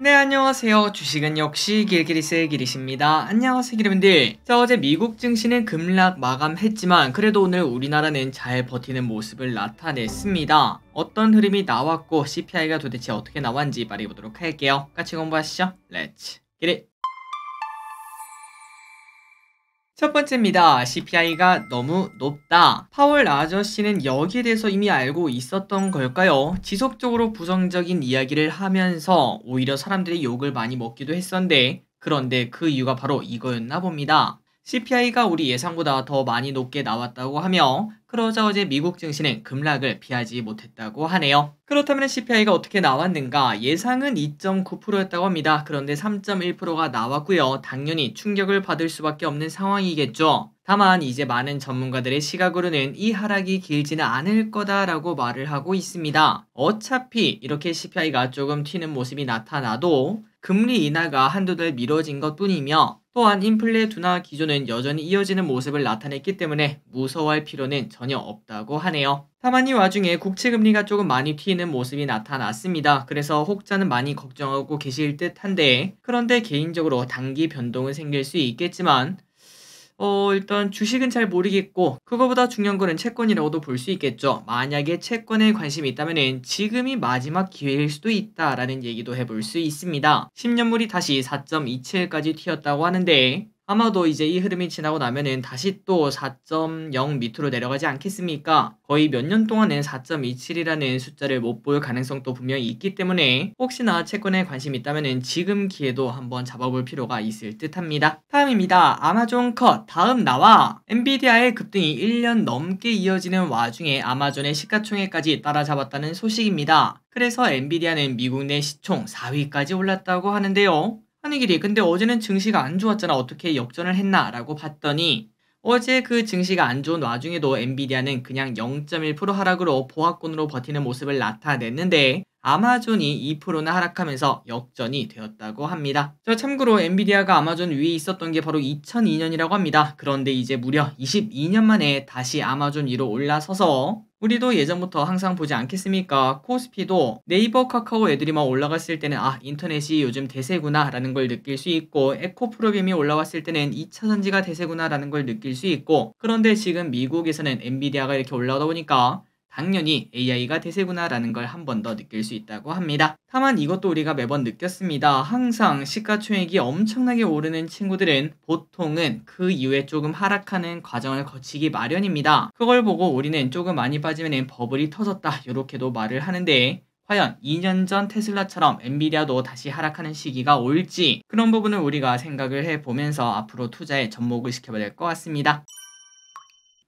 네, 안녕하세요. 주식은 역시 길길이스의 길이십니다. 안녕하세요, 여러분들. 자, 어제 미국 증시는 급락 마감했지만 그래도 오늘 우리나라는 잘 버티는 모습을 나타냈습니다. 어떤 흐름이 나왔고 CPI가 도대체 어떻게 나왔는지 말해보도록 할게요. 같이 공부하시죠. 렛츠 기릿! 첫 번째입니다. CPI가 너무 높다. 파월 아저씨는 여기에 대해서 이미 알고 있었던 걸까요? 지속적으로 부정적인 이야기를 하면서 오히려 사람들이 욕을 많이 먹기도 했었는데, 그런데 그 이유가 바로 이거였나 봅니다. CPI가 우리 예상보다 더 많이 높게 나왔다고 하며, 그러자 어제 미국 증시는 급락을 피하지 못했다고 하네요. 그렇다면 CPI가 어떻게 나왔는가? 예상은 2.9%였다고 합니다. 그런데 3.1%가 나왔고요. 당연히 충격을 받을 수밖에 없는 상황이겠죠. 다만 이제 많은 전문가들의 시각으로는 이 하락이 길지는 않을 거다라고 말을 하고 있습니다. 어차피 이렇게 CPI가 조금 튀는 모습이 나타나도 금리 인하가 한두 달 미뤄진 것뿐이며, 또한 인플레 둔화 기조는 여전히 이어지는 모습을 나타냈기 때문에 무서워할 필요는 전혀 없다고 하네요. 다만 이 와중에 국채금리가 조금 많이 튀는 모습이 나타났습니다. 그래서 혹자는 많이 걱정하고 계실 듯한데, 그런데 개인적으로 단기 변동은 생길 수 있겠지만 일단 주식은 잘 모르겠고, 그거보다 중요한 거는 채권이라고도 볼 수 있겠죠. 만약에 채권에 관심이 있다면 지금이 마지막 기회일 수도 있다라는 얘기도 해볼 수 있습니다. 10년물이 다시 4.27까지 튀었다고 하는데, 아마도 이제 이 흐름이 지나고 나면은 다시 또 4.0 밑으로 내려가지 않겠습니까? 거의 몇 년 동안은 4.27이라는 숫자를 못 볼 가능성도 분명히 있기 때문에 혹시나 채권에 관심 있다면은 지금 기회도 한번 잡아볼 필요가 있을 듯 합니다. 다음입니다. 아마존 컷. 다음 나와. 엔비디아의 급등이 1년 넘게 이어지는 와중에 아마존의 시가총액까지 따라잡았다는 소식입니다. 그래서 엔비디아는 미국 내 시총 4위까지 올랐다고 하는데요. 아니 길이 근데 어제는 증시가 안 좋았잖아. 어떻게 역전을 했나 라고 봤더니 어제 그 증시가 안 좋은 와중에도 엔비디아는 그냥 0.1% 하락으로 보합권으로 버티는 모습을 나타냈는데 아마존이 2%나 하락하면서 역전이 되었다고 합니다. 참고로 엔비디아가 아마존 위에 있었던 게 바로 2002년이라고 합니다. 그런데 이제 무려 22년 만에 다시 아마존 위로 올라서서 우리도 예전부터 항상 보지 않겠습니까? 코스피도 네이버 카카오 애들이 막 올라갔을 때는 인터넷이 요즘 대세구나 라는 걸 느낄 수 있고, 에코프로빔이 올라왔을 때는 2차전지가 대세구나 라는 걸 느낄 수 있고, 그런데 지금 미국에서는 엔비디아가 이렇게 올라오다 보니까 당연히 AI가 대세구나 라는 걸 한 번 더 느낄 수 있다고 합니다. 다만 이것도 우리가 매번 느꼈습니다. 항상 시가총액이 엄청나게 오르는 친구들은 보통은 그 이후에 조금 하락하는 과정을 거치기 마련입니다. 그걸 보고 우리는 조금 많이 빠지면 버블이 터졌다 이렇게도 말을 하는데, 과연 2년 전 테슬라처럼 엔비디아도 다시 하락하는 시기가 올지, 그런 부분을 우리가 생각을 해보면서 앞으로 투자에 접목을 시켜봐야 될 것 같습니다.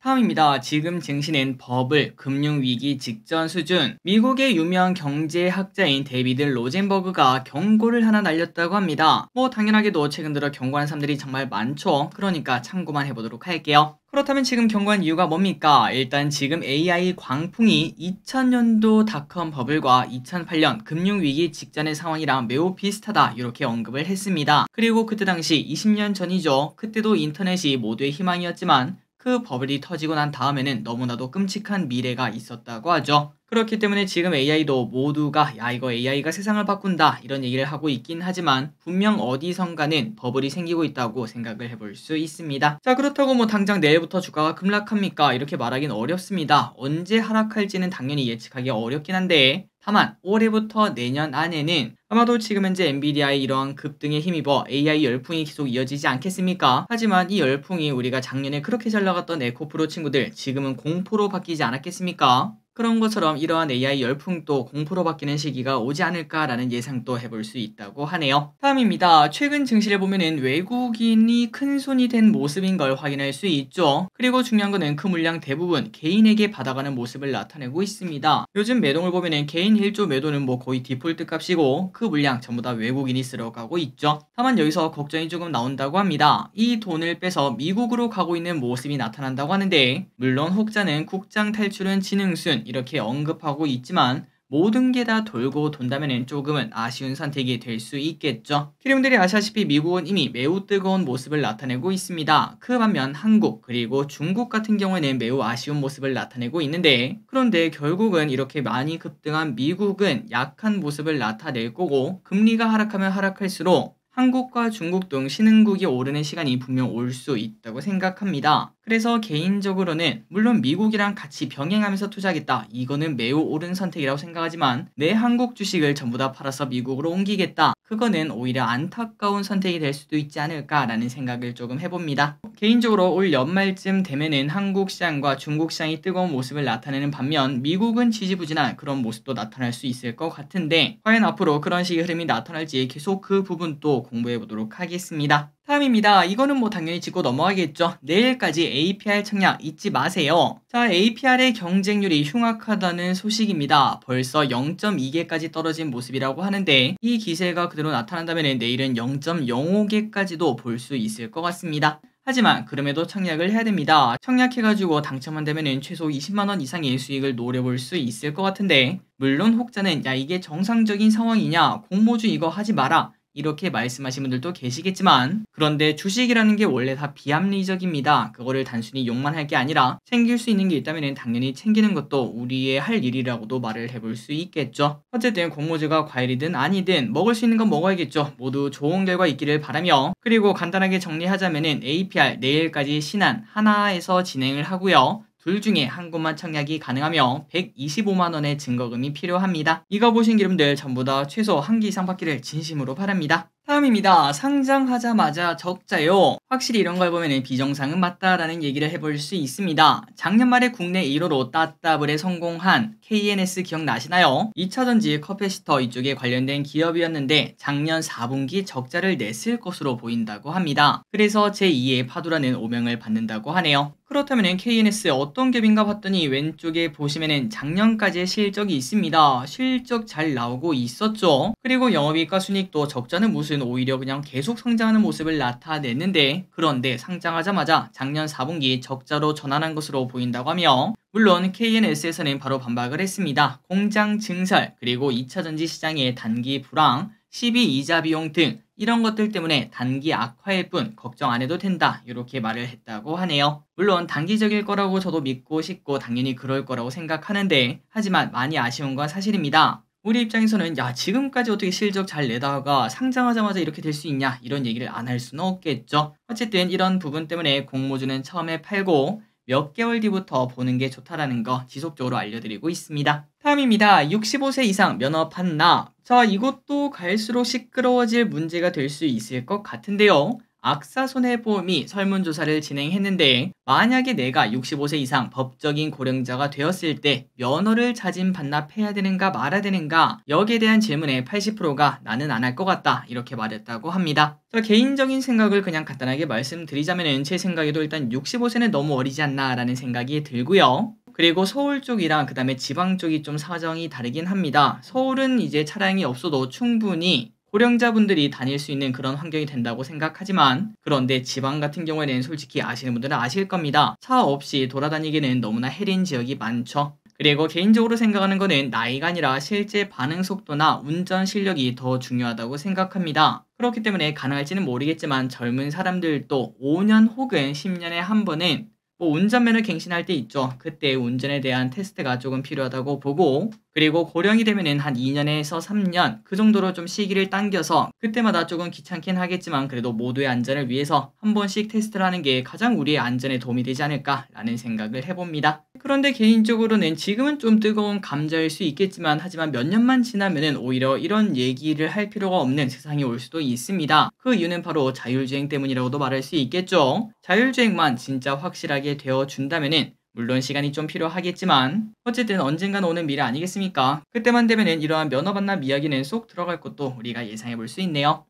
다음입니다. 지금 증시는 버블, 금융위기 직전 수준. 미국의 유명 경제학자인 데이비드 로젠버그가 경고를 하나 날렸다고 합니다. 당연하게도 최근 들어 경고하는 사람들이 정말 많죠. 그러니까 참고만 해보도록 할게요. 그렇다면 지금 경고한 이유가 뭡니까? 일단 지금 AI 광풍이 2000년도 닷컴 버블과 2008년 금융위기 직전의 상황이랑 매우 비슷하다 이렇게 언급을 했습니다. 그리고 그때 당시 20년 전이죠. 그때도 인터넷이 모두의 희망이었지만 그 버블이 터지고 난 다음에는 너무나도 끔찍한 미래가 있었다고 하죠. 그렇기 때문에 지금 AI도 모두가 이거 AI가 세상을 바꾼다 이런 얘기를 하고 있긴 하지만 분명 어디선가는 버블이 생기고 있다고 생각을 해볼 수 있습니다. 자, 그렇다고 당장 내일부터 주가가 급락합니까? 이렇게 말하긴 어렵습니다. 언제 하락할지는 당연히 예측하기 어렵긴 한데, 다만 올해부터 내년 안에는 아마도 지금 현재 엔비디아의 이러한 급등에 힘입어 AI 열풍이 계속 이어지지 않겠습니까? 하지만 이 열풍이 우리가 작년에 그렇게 잘 나갔던 에코프로 친구들 지금은 공포로 바뀌지 않았겠습니까? 그런 것처럼 이러한 AI 열풍도 공포로 바뀌는 시기가 오지 않을까라는 예상도 해볼 수 있다고 하네요. 다음입니다. 최근 증시를 보면은 외국인이 큰 손이 된 모습인 걸 확인할 수 있죠. 그리고 중요한 거는 그 물량 대부분 개인에게 받아가는 모습을 나타내고 있습니다. 요즘 매동을 보면은 개인 1조 매도는 거의 디폴트 값이고 그 물량 전부 다 외국인이 쓸어가고 있죠. 다만 여기서 걱정이 조금 나온다고 합니다. 이 돈을 빼서 미국으로 가고 있는 모습이 나타난다고 하는데, 물론 혹자는 국장 탈출은 지능순 이렇게 언급하고 있지만 모든 게 다 돌고 돈다면 조금은 아쉬운 선택이 될 수 있겠죠. 여러분들이 아시다시피 미국은 이미 매우 뜨거운 모습을 나타내고 있습니다. 그 반면 한국 그리고 중국 같은 경우에는 매우 아쉬운 모습을 나타내고 있는데, 그런데 결국은 이렇게 많이 급등한 미국은 약한 모습을 나타낼 거고, 금리가 하락하면 하락할수록 한국과 중국 등 신흥국이 오르는 시간이 분명 올 수 있다고 생각합니다. 그래서 개인적으로는 물론 미국이랑 같이 병행하면서 투자하겠다, 이거는 매우 옳은 선택이라고 생각하지만 내 한국 주식을 전부 다 팔아서 미국으로 옮기겠다, 그거는 오히려 안타까운 선택이 될 수도 있지 않을까라는 생각을 조금 해봅니다. 개인적으로 올 연말쯤 되면은 한국 시장과 중국 시장이 뜨거운 모습을 나타내는 반면 미국은 지지부진한 그런 모습도 나타날 수 있을 것 같은데, 과연 앞으로 그런 식의 흐름이 나타날지 계속 그 부분도 공부해 보도록 하겠습니다. 다음입니다. 이거는 뭐 당연히 짚고 넘어가겠죠. 내일까지 APR 청약 잊지 마세요. 자, APR의 경쟁률이 흉악하다는 소식입니다. 벌써 0.2개까지 떨어진 모습이라고 하는데, 이 기세가 그대로 나타난다면 내일은 0.05개까지도 볼 수 있을 것 같습니다. 하지만 그럼에도 청약을 해야 됩니다. 청약해가지고 당첨만 되면 최소 20만원 이상의 수익을 노려볼 수 있을 것 같은데, 물론 혹자는 야 이게 정상적인 상황이냐, 공모주 이거 하지 마라, 이렇게 말씀하신 분들도 계시겠지만, 그런데 주식이라는 게 원래 다 비합리적입니다. 그거를 단순히 욕만 할 게 아니라 챙길 수 있는 게 있다면 당연히 챙기는 것도 우리의 할 일이라고도 말을 해볼 수 있겠죠. 어쨌든 공모주가 과일이든 아니든 먹을 수 있는 건 먹어야겠죠. 모두 좋은 결과 있기를 바라며, 그리고 간단하게 정리하자면은 APR 내일까지 신한 하나에서 진행을 하고요. 둘 중에 한 곳만 청약이 가능하며 125만원의 증거금이 필요합니다. 이거 보신 여러분들 전부 다 최소 한 개 이상 받기를 진심으로 바랍니다. 다음입니다. 상장하자마자 적자요. 확실히 이런 걸 보면 비정상은 맞다라는 얘기를 해볼 수 있습니다. 작년 말에 국내 1호로 따따블에 성공한 KNS 기억나시나요? 2차전지 커패시터 이쪽에 관련된 기업이었는데 작년 4분기 적자를 냈을 것으로 보인다고 합니다. 그래서 제2의 파도라는 오명을 받는다고 하네요. 그렇다면 KNS 어떤 기업인가 봤더니 왼쪽에 보시면은 작년까지의 실적이 있습니다. 실적 잘 나오고 있었죠. 그리고 영업이익과 순이익도 적자는 무슨 오히려 그냥 계속 성장하는 모습을 나타냈는데, 그런데 상장하자마자 작년 4분기 적자로 전환한 것으로 보인다고 하며, 물론 KNS에서는 바로 반박을 했습니다. 공장 증설 그리고 2차전지 시장의 단기 불황, 시비 이자 비용 등 이런 것들 때문에 단기 악화일 뿐 걱정 안 해도 된다, 이렇게 말을 했다고 하네요. 물론 단기적일 거라고 저도 믿고 싶고 당연히 그럴 거라고 생각하는데, 하지만 많이 아쉬운 건 사실입니다. 우리 입장에서는 야 지금까지 어떻게 실적 잘 내다가 상장하자마자 이렇게 될 수 있냐, 이런 얘기를 안 할 수는 없겠죠. 어쨌든 이런 부분 때문에 공모주는 처음에 팔고 몇 개월 뒤부터 보는 게 좋다라는 거 지속적으로 알려드리고 있습니다. 다음입니다. 65세 이상 면허 판나. 자, 이것도 갈수록 시끄러워질 문제가 될 수 있을 것 같은데요. 악사손해보험이 설문조사를 진행했는데, 만약에 내가 65세 이상 법적인 고령자가 되었을 때 면허를 자진 반납해야 되는가 말아야 되는가, 여기에 대한 질문의 80%가 나는 안 할 것 같다, 이렇게 말했다고 합니다. 저 개인적인 생각을 그냥 간단하게 말씀드리자면 제 생각에도 일단 65세는 너무 어리지 않나 라는 생각이 들고요. 그리고 서울 쪽이랑 그 다음에 지방 쪽이 좀 사정이 다르긴 합니다. 서울은 이제 차량이 없어도 충분히 고령자분들이 다닐 수 있는 그런 환경이 된다고 생각하지만, 그런데 지방 같은 경우에는 솔직히 아시는 분들은 아실 겁니다. 차 없이 돌아다니기는 너무나 해린 지역이 많죠. 그리고 개인적으로 생각하는 거는 나이가 아니라 실제 반응 속도나 운전 실력이 더 중요하다고 생각합니다. 그렇기 때문에 가능할지는 모르겠지만 젊은 사람들도 5년 혹은 10년에 한 번은 운전면허 갱신할 때 있죠. 그때 운전에 대한 테스트가 조금 필요하다고 보고, 그리고 고령이 되면은 한 2년에서 3년 그 정도로 좀 시기를 당겨서 그때마다 조금 귀찮긴 하겠지만 그래도 모두의 안전을 위해서 한 번씩 테스트를 하는 게 가장 우리의 안전에 도움이 되지 않을까라는 생각을 해봅니다. 그런데 개인적으로는 지금은 좀 뜨거운 감자일 수 있겠지만, 하지만 몇 년만 지나면은 오히려 이런 얘기를 할 필요가 없는 세상이 올 수도 있습니다. 그 이유는 바로 자율주행 때문이라고도 말할 수 있겠죠. 자율주행만 진짜 확실하게 되어준다면은, 물론 시간이 좀 필요하겠지만 어쨌든 언젠간 오는 미래 아니겠습니까? 그때만 되면은 이러한 면허 반납 이야기는 쏙 들어갈 것도 우리가 예상해 볼 수 있네요.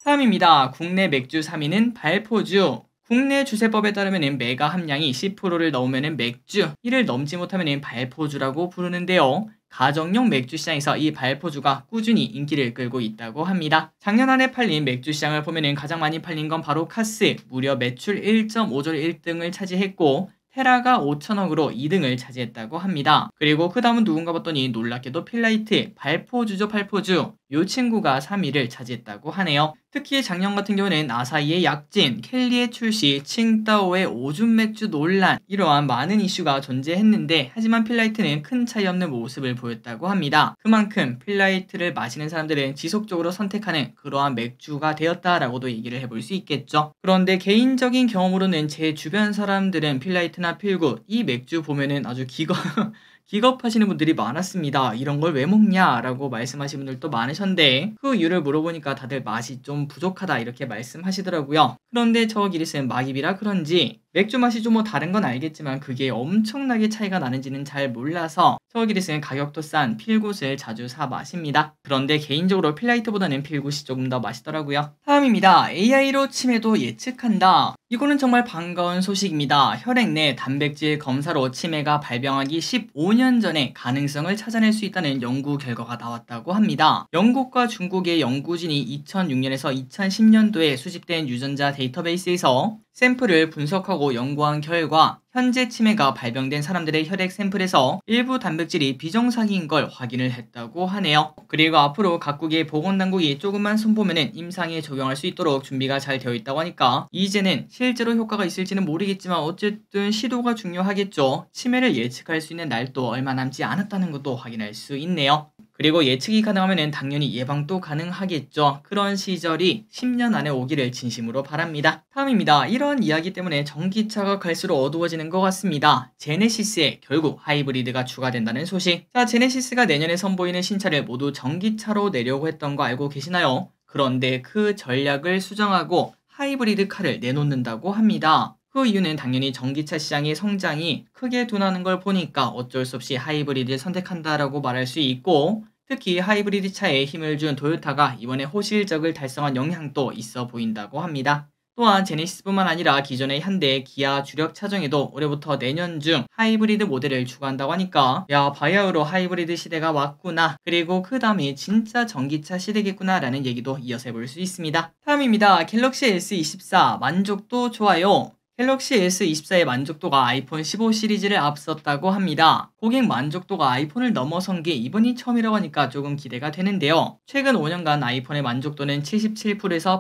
다음입니다. 국내 맥주 3위는 발포주. 국내 주세법에 따르면 메가 함량이 10%를 넘으면 맥주, 이를 넘지 못하면 발포주라고 부르는데요. 가정용 맥주 시장에서 이 발포주가 꾸준히 인기를 끌고 있다고 합니다. 작년 한 해 팔린 맥주 시장을 보면 가장 많이 팔린 건 바로 카스, 무려 매출 1.5조 1등을 차지했고, 헤라가 5천억으로 2등을 차지했다고 합니다. 그리고 그 다음은 누군가 봤더니 놀랍게도 필라이트, 발포주죠 발포주. 요 친구가 3위를 차지했다고 하네요. 특히 작년 같은 경우는 아사히의 약진, 켈리의 출시, 칭따오의 오줌 맥주 논란 이러한 많은 이슈가 존재했는데 하지만 필라이트는 큰 차이 없는 모습을 보였다고 합니다. 그만큼 필라이트를 마시는 사람들은 지속적으로 선택하는 그러한 맥주가 되었다라고도 얘기를 해볼 수 있겠죠. 그런데 개인적인 경험으로는 제 주변 사람들은 필라이트나 필굿 이 맥주 보면은 아주 기겁하시는 분들이 많았습니다. 이런 걸 왜 먹냐? 라고 말씀하시는 분들도 많으셨는데 그 이유를 물어보니까 다들 맛이 좀 부족하다 이렇게 말씀하시더라고요. 그런데 저 기리스는 막입이라 그런지 맥주 맛이 좀 뭐 다른 건 알겠지만 그게 엄청나게 차이가 나는지는 잘 몰라서 저 기리스는 가격도 싼 필굿을 자주 사 마십니다. 그런데 개인적으로 필라이트보다는 필굿이 조금 더 맛있더라고요. 다음입니다. AI로 치매도 예측한다. 이거는 정말 반가운 소식입니다. 혈액 내 단백질 검사로 치매가 발병하기 15년 전에 가능성을 찾아낼 수 있다는 연구 결과가 나왔다고 합니다. 영국과 중국의 연구진이 2006년에서 2010년도에 수집된 유전자 데이터베이스에서 샘플을 분석하고 연구한 결과 현재 치매가 발병된 사람들의 혈액 샘플에서 일부 단백질이 비정상인 걸 확인을 했다고 하네요. 그리고 앞으로 각국의 보건당국이 조금만 손보면은 임상에 적용할 수 있도록 준비가 잘 되어 있다고 하니까 이제는 실제로 효과가 있을지는 모르겠지만 어쨌든 시도가 중요하겠죠. 치매를 예측할 수 있는 날도 얼마 남지 않았다는 것도 확인할 수 있네요. 그리고 예측이 가능하면 당연히 예방도 가능하겠죠. 그런 시절이 10년 안에 오기를 진심으로 바랍니다. 다음입니다. 이런 이야기 때문에 전기차가 갈수록 어두워지는 것 같습니다. 제네시스에 결국 하이브리드가 추가된다는 소식. 자, 제네시스가 내년에 선보이는 신차를 모두 전기차로 내려고 했던 거 알고 계시나요? 그런데 그 전략을 수정하고 하이브리드 카를 내놓는다고 합니다. 그 이유는 당연히 전기차 시장의 성장이 크게 둔하는 걸 보니까 어쩔 수 없이 하이브리드를 선택한다라고 말할 수 있고 특히 하이브리드 차에 힘을 준 토요타가 이번에 호실적을 달성한 영향도 있어 보인다고 합니다. 또한 제네시스뿐만 아니라 기존의 현대, 기아 주력 차종에도 올해부터 내년 중 하이브리드 모델을 추가한다고 하니까 야 바야흐로 하이브리드 시대가 왔구나 그리고 그 다음에 진짜 전기차 시대겠구나 라는 얘기도 이어서 해볼 수 있습니다. 다음입니다. 갤럭시 S24 만족도 좋아요. 갤럭시 S24의 만족도가 아이폰 15 시리즈를 앞섰다고 합니다. 고객 만족도가 아이폰을 넘어선 게 이번이 처음이라고 하니까 조금 기대가 되는데요. 최근 5년간 아이폰의 만족도는 77%에서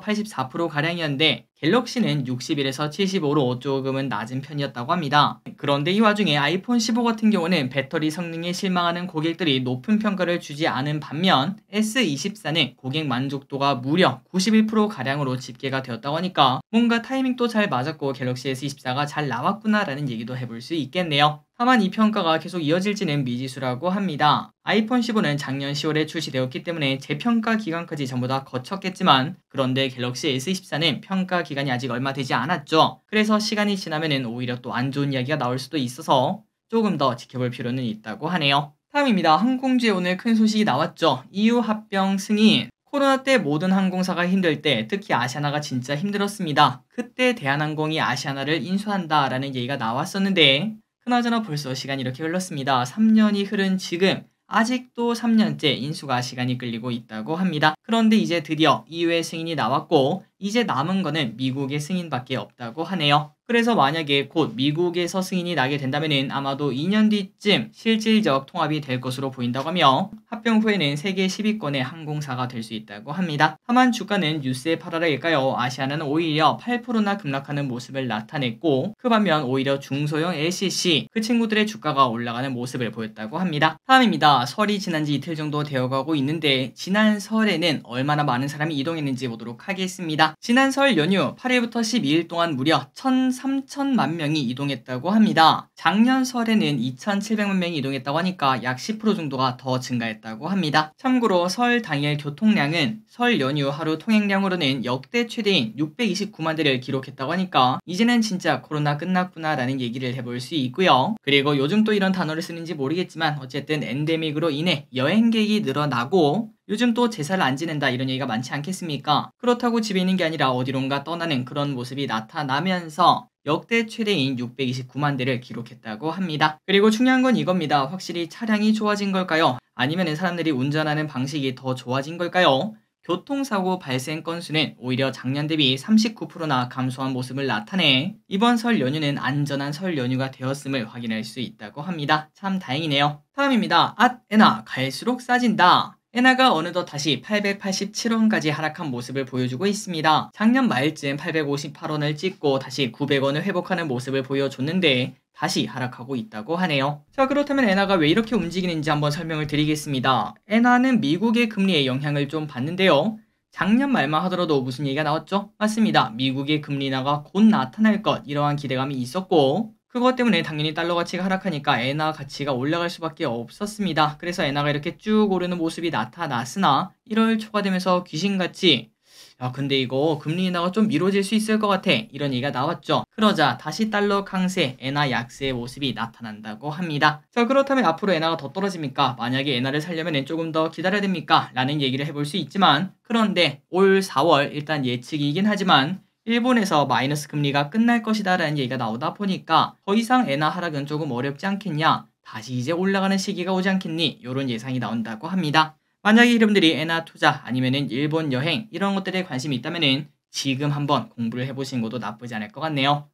84%가량이었는데 갤럭시는 61에서 75로 조금은 낮은 편이었다고 합니다. 그런데 이 와중에 아이폰 15 같은 경우는 배터리 성능에 실망하는 고객들이 높은 평가를 주지 않은 반면 S24는 고객 만족도가 무려 91%가량으로 집계가 되었다고 하니까 뭔가 타이밍도 잘 맞았고 갤럭시 S24가 잘 나왔구나 라는 얘기도 해볼 수 있겠네요. 다만 이 평가가 계속 이어질지는 미지수라고 합니다. 아이폰 15는 작년 10월에 출시되었기 때문에 재평가 기간까지 전부 다 거쳤겠지만 그런데 갤럭시 S24는 평가 기간이 아직 얼마 되지 않았죠. 그래서 시간이 지나면 오히려 또 안 좋은 이야기가 나올 수도 있어서 조금 더 지켜볼 필요는 있다고 하네요. 다음입니다. 항공주에 오늘 큰 소식이 나왔죠. EU 합병 승인. 코로나 때 모든 항공사가 힘들 때 특히 아시아나가 진짜 힘들었습니다. 그때 대한항공이 아시아나를 인수한다라는 얘기가 나왔었는데 그나저나 벌써 시간이 이렇게 흘렀습니다. 3년이 흐른 지금 아직도 3년째 인수가 시간이 끌리고 있다고 합니다. 그런데 이제 드디어 EU의 승인이 나왔고 이제 남은 거는 미국의 승인밖에 없다고 하네요. 그래서 만약에 곧 미국에서 승인이 나게 된다면 아마도 2년 뒤쯤 실질적 통합이 될 것으로 보인다고 하며 합병 후에는 세계 10위권의 항공사가 될 수 있다고 합니다. 다만 주가는 뉴스의 팔아라일까요? 아시아나는 오히려 8%나 급락하는 모습을 나타냈고 그 반면 오히려 중소형 LCC 그 친구들의 주가가 올라가는 모습을 보였다고 합니다. 다음입니다. 설이 지난 지 이틀 정도 되어가고 있는데 지난 설에는 얼마나 많은 사람이 이동했는지 보도록 하겠습니다. 지난 설 연휴 8일부터 12일 동안 무려 1,3천만 명이 이동했다고 합니다. 작년 설에는 2,700만 명이 이동했다고 하니까 약 10% 정도가 더 증가했다고 합니다. 참고로 설 당일 교통량은 설 연휴 하루 통행량으로는 역대 최대인 629만 대를 기록했다고 하니까 이제는 진짜 코로나 끝났구나 라는 얘기를 해볼 수 있고요. 그리고 요즘 또 이런 단어를 쓰는지 모르겠지만 어쨌든 엔데믹으로 인해 여행객이 늘어나고 요즘 또 제사를 안 지낸다 이런 얘기가 많지 않겠습니까? 그렇다고 집에 있는 게 아니라 어디론가 떠나는 그런 모습이 나타나면서 역대 최대인 629만 대를 기록했다고 합니다. 그리고 중요한 건 이겁니다. 확실히 차량이 좋아진 걸까요? 아니면 사람들이 운전하는 방식이 더 좋아진 걸까요? 교통사고 발생 건수는 오히려 작년 대비 39%나 감소한 모습을 나타내 이번 설 연휴는 안전한 설 연휴가 되었음을 확인할 수 있다고 합니다. 참 다행이네요. 다음입니다. 엔화 갈수록 싸진다. 엔화가 어느덧 다시 887원까지 하락한 모습을 보여주고 있습니다. 작년 말쯤 858원을 찍고 다시 900원을 회복하는 모습을 보여줬는데 다시 하락하고 있다고 하네요. 자, 그렇다면 엔화가 왜 이렇게 움직이는지 한번 설명을 드리겠습니다. 엔화는 미국의 금리의 영향을 좀 받는데요. 작년 말만 하더라도 무슨 얘기가 나왔죠? 맞습니다. 미국의 금리 인하가 곧 나타날 것, 이러한 기대감이 있었고 그것 때문에 당연히 달러 가치가 하락하니까 엔화 가치가 올라갈 수밖에 없었습니다. 그래서 엔화가 이렇게 쭉 오르는 모습이 나타났으나 1월 초가 되면서 귀신같이 야, 근데 이거 금리 인하가 좀 미뤄질 수 있을 것 같아, 이런 얘기가 나왔죠. 그러자 다시 달러 강세, 엔화 약세의 모습이 나타난다고 합니다. 자, 그렇다면 앞으로 엔화가 더 떨어집니까? 만약에 엔화를 살려면 조금 더 기다려야 됩니까? 라는 얘기를 해볼 수 있지만 그런데 올 4월 일단 예측이긴 하지만 일본에서 마이너스 금리가 끝날 것이다 라는 얘기가 나오다 보니까 더 이상 엔화 하락은 조금 어렵지 않겠냐, 다시 이제 올라가는 시기가 오지 않겠니, 이런 예상이 나온다고 합니다. 만약에 여러분들이 엔화 투자 아니면은 일본 여행 이런 것들에 관심이 있다면은 지금 한번 공부를 해보시는 것도 나쁘지 않을 것 같네요.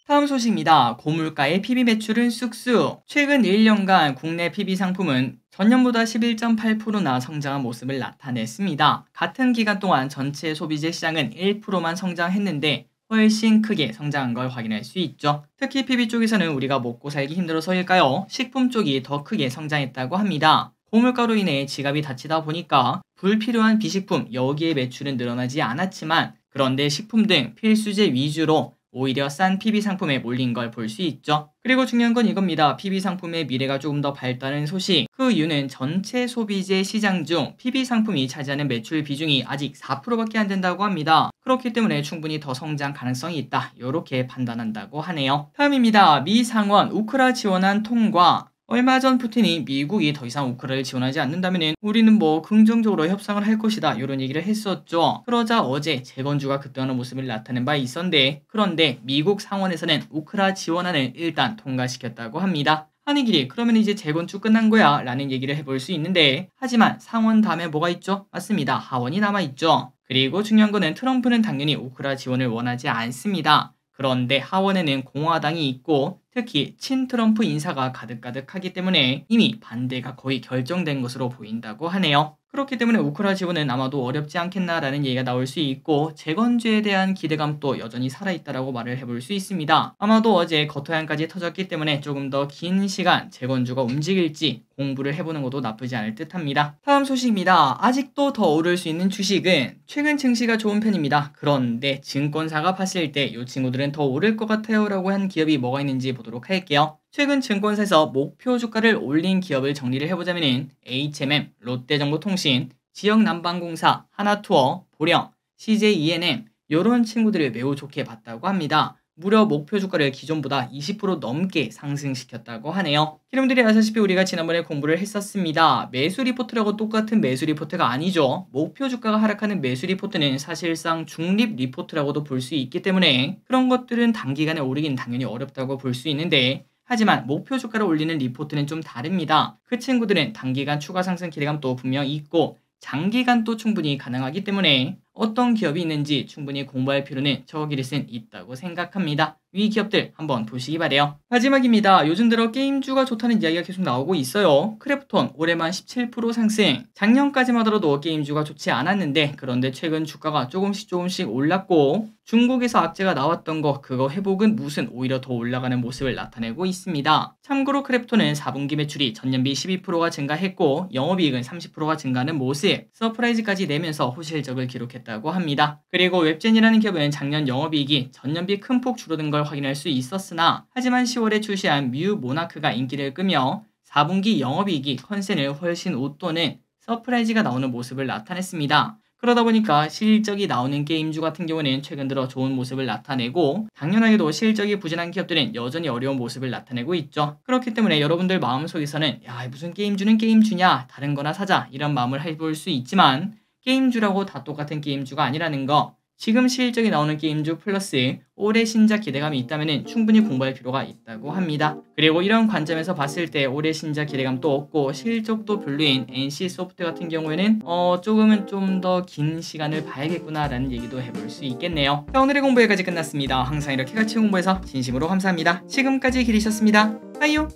다음 소식입니다. 고물가의 PB 매출은 쑥쑥. 최근 1년간 국내 PB 상품은 전년보다 11.8%나 성장한 모습을 나타냈습니다. 같은 기간 동안 전체 소비재 시장은 1%만 성장했는데 훨씬 크게 성장한 걸 확인할 수 있죠. 특히 PB 쪽에서는 우리가 먹고 살기 힘들어서일까요? 식품 쪽이 더 크게 성장했다고 합니다. 고물가로 인해 지갑이 다치다 보니까 불필요한 비식품, 여기에 매출은 늘어나지 않았지만 그런데 식품 등 필수재 위주로 오히려 싼 PB 상품에 몰린 걸 볼 수 있죠. 그리고 중요한 건 이겁니다. PB 상품의 미래가 조금 더 밝다는 소식. 그 이유는 전체 소비재 시장 중 PB 상품이 차지하는 매출 비중이 아직 4%밖에 안 된다고 합니다. 그렇기 때문에 충분히 더 성장 가능성이 있다, 이렇게 판단한다고 하네요. 다음입니다. 미 상원 우크라 지원안 통과. 얼마 전 푸틴이 미국이 더 이상 우크라를 지원하지 않는다면 우리는 뭐 긍정적으로 협상을 할 것이다, 이런 얘기를 했었죠. 그러자 어제 재건주가 급등하는 모습을 나타낸 바 있었는데 그런데 미국 상원에서는 우크라 지원안을 일단 통과시켰다고 합니다. 아니 길이 그러면 이제 재건축 끝난 거야 라는 얘기를 해볼 수 있는데 하지만 상원 다음에 뭐가 있죠? 맞습니다. 하원이 남아있죠. 그리고 중요한 거는 트럼프는 당연히 우크라 지원을 원하지 않습니다. 그런데 하원에는 공화당이 있고 특히 친트럼프 인사가 가득가득하기 때문에 이미 반대가 거의 결정된 것으로 보인다고 하네요. 그렇기 때문에 우크라 지원은 아마도 어렵지 않겠나라는 얘기가 나올 수 있고 재건주에 대한 기대감도 여전히 살아있다라고 말을 해볼 수 있습니다. 아마도 어제 거토양까지 터졌기 때문에 조금 더 긴 시간 재건주가 움직일지 공부를 해보는 것도 나쁘지 않을 듯합니다. 다음 소식입니다. 아직도 더 오를 수 있는 주식은 최근 증시가 좋은 편입니다. 그런데 증권사가 봤을 때 이 친구들은 더 오를 것 같아요 라고 한 기업이 뭐가 있는지 보도록 할게요. 최근 증권사에서 목표 주가를 올린 기업을 정리를 해보자면 HMM, 롯데정보통신, 지역난방공사, 하나투어, 보령, CJENM 이런 친구들을 매우 좋게 봤다고 합니다. 무려 목표 주가를 기존보다 20% 넘게 상승시켰다고 하네요. 여러분들이 아시다시피 우리가 지난번에 공부를 했었습니다. 매수 리포트라고 똑같은 매수 리포트가 아니죠. 목표 주가가 하락하는 매수 리포트는 사실상 중립 리포트라고도 볼 수 있기 때문에 그런 것들은 단기간에 오르긴 당연히 어렵다고 볼 수 있는데 하지만 목표 주가를 올리는 리포트는 좀 다릅니다. 그 친구들은 단기간 추가 상승 기대감도 분명 있고 장기간도 충분히 가능하기 때문에 어떤 기업이 있는지 충분히 공부할 필요는 저기릿은 있다고 생각합니다. 위 기업들 한번 보시기 바래요. 마지막입니다. 요즘 들어 게임주가 좋다는 이야기가 계속 나오고 있어요. 크래프톤 올해만 17% 상승. 작년까지만 하더라도 게임주가 좋지 않았는데 그런데 최근 주가가 조금씩 올랐고 중국에서 악재가 나왔던 거 그거 회복은 무슨 오히려 더 올라가는 모습을 나타내고 있습니다. 참고로 크래프톤은 4분기 매출이 전년비 12%가 증가했고 영업이익은 30%가 증가하는 모습 서프라이즈까지 내면서 호실적을 기록했다고 합니다. 그리고 웹젠이라는 기업은 작년 영업이익이 전년비 큰 폭 줄어든 걸 확인할 수 있었으나 하지만 10월에 출시한 뮤 모나크가 인기를 끄며 4분기 영업이익이 컨센을 훨씬 웃도는 서프라이즈가 나오는 모습을 나타냈습니다. 그러다 보니까 실적이 나오는 게임주 같은 경우는 최근 들어 좋은 모습을 나타내고 당연하게도 실적이 부진한 기업들은 여전히 어려운 모습을 나타내고 있죠. 그렇기 때문에 여러분들 마음속에서는 야 무슨 게임주는 게임주냐 다른 거나 사자 이런 마음을 해볼 수 있지만 게임주라고 다 똑같은 게임주가 아니라는 거 지금 실적이 나오는 게임 중 플러스 올해 신작 기대감이 있다면 충분히 공부할 필요가 있다고 합니다. 그리고 이런 관점에서 봤을 때 올해 신작 기대감도 없고 실적도 별로인 NC소프트 같은 경우에는 조금은 좀 더 긴 시간을 봐야겠구나 라는 얘기도 해볼 수 있겠네요. 자, 오늘의 공부 여기까지 끝났습니다. 항상 이렇게 같이 공부해서 진심으로 감사합니다. 지금까지 기리셨습니다. 빠이요.